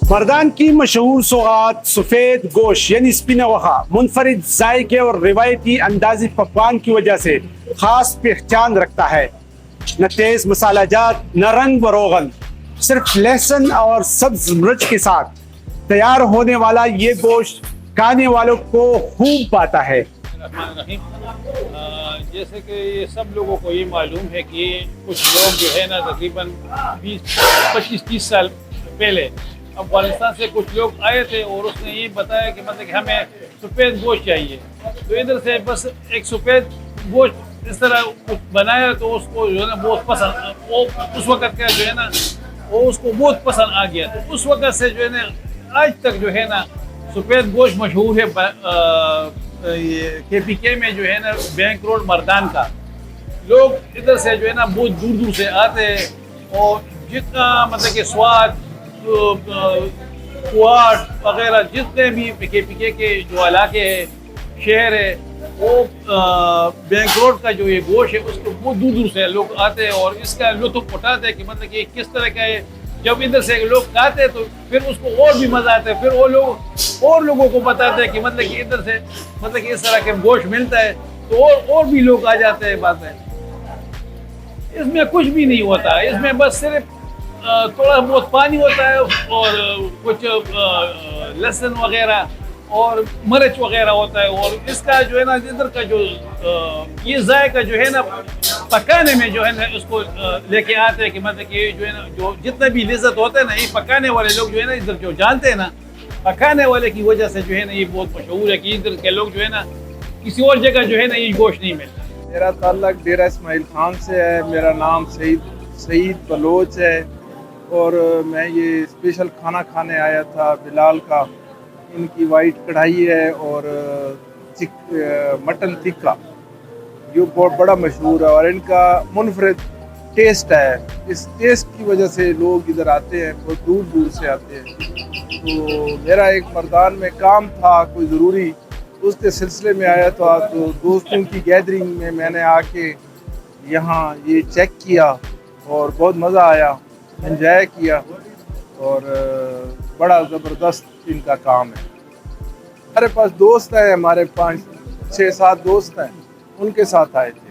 مردان کی مشہور سوغات سفید گوشت یعنی اسپینوخا منفرد ذائقے اور روایتی اندازی پکوان کی وجہ سے خاص پہچان رکھتا ہے۔ نہ تیز مسالہ جات نہ رنگ و روغن، صرف لہسن اور سبز مرچ کے ساتھ تیار ہونے والا یہ گوشت کھانے والوں کو خوب پاتا ہے۔ جیسے کہ یہ سب لوگوں کو یہ معلوم ہے کہ کچھ لوگ جو ہے نا تقریباً 25-30 سال پہلے افغانستان سے کچھ لوگ آئے تھے اور اس نے یہ بتایا کہ مطلب کہ ہمیں سفید گوشت چاہیے، تو ادھر سے بس ایک سفید گوشت اس طرح کچھ بنایا تو اس کو جو ہے نا بہت پسند، وہ اس وقت کا جو ہے نا وہ اس کو بہت پسند آ گیا، تو اس وقت سے جو ہے نا آج تک جو ہے نا سفید گوشت مشہور ہے۔ کے پی کے میں جو ہے نا بینک روڈ مردان کا لوگ ادھر سے جو ہے نا بہت دور دور سے آتے ہیں، اور جتنا مطلب کہ سواد کوارٹ وغیرہ جتنے بھی کے پی کے جو علاقے ہیں شہر ہے وہ بینک روڈ کا جو یہ گوشت ہے اس کو بہت دور دور سے لوگ آتے ہیں اور اس کا لطف اٹھاتے ہیں کہ مطلب کہ کس طرح کا ہے۔ جب ادھر سے لوگ کھاتے ہیں تو پھر اس کو اور بھی مزہ آتا ہے، پھر وہ لوگ اور لوگوں کو بتاتے ہیں کہ مطلب کہ ادھر سے مطلب کہ اس طرح کے گوشت ملتا ہے، تو اور بھی لوگ آ جاتے ہیں۔ بات ہے اس میں کچھ بھی نہیں ہوتا، اس میں بس صرف تھوڑا بہت پانی ہوتا ہے اور کچھ لہسن وغیرہ اور مرچ وغیرہ ہوتا ہے، اور اس کا جو ہے نا ادھر کا جو یہ ذائقہ جو ہے نا پکانے میں جو ہے نا اس کو لے کے آتے ہیں کہ مطلب کہ جو ہے نا جو جتنا بھی لذت ہوتا ہے نا یہ پکانے والے لوگ جو ہے نا ادھر جو جانتے ہیں نا، پکانے والے کی وجہ سے جو ہے نا یہ بہت مشہور ہے کہ ادھر کے لوگ جو ہے نا کسی اور جگہ جو ہے نا یہ گوشت نہیں ملتا۔ میرا تعلق ڈیرہ اسماعیل خان سے ہے، میرا نام سعید بلوچ ہے، اور میں یہ اسپیشل کھانا کھانے آیا تھا بلال کا۔ ان کی وائٹ کڑھائی ہے اور مٹن ٹکا جو بہت بڑا مشہور ہے، اور ان کا منفرد ٹیسٹ ہے۔ اس ٹیسٹ کی وجہ سے لوگ ادھر آتے ہیں، بہت دور دور سے آتے ہیں۔ تو میرا ایک مردان میں کام تھا کوئی ضروری، اس کے سلسلے میں آیا تھا، تو دوستوں کی گیدرنگ میں میں نے آ کے یہاں یہ چیک کیا اور بہت مزہ آیا، انجوائے کیا، اور بڑا زبردست ان کا کام ہے۔ ہمارے پاس دوست ہیں، ہمارے 5-6-7 دوست ہیں، ان کے ساتھ آئے تھے۔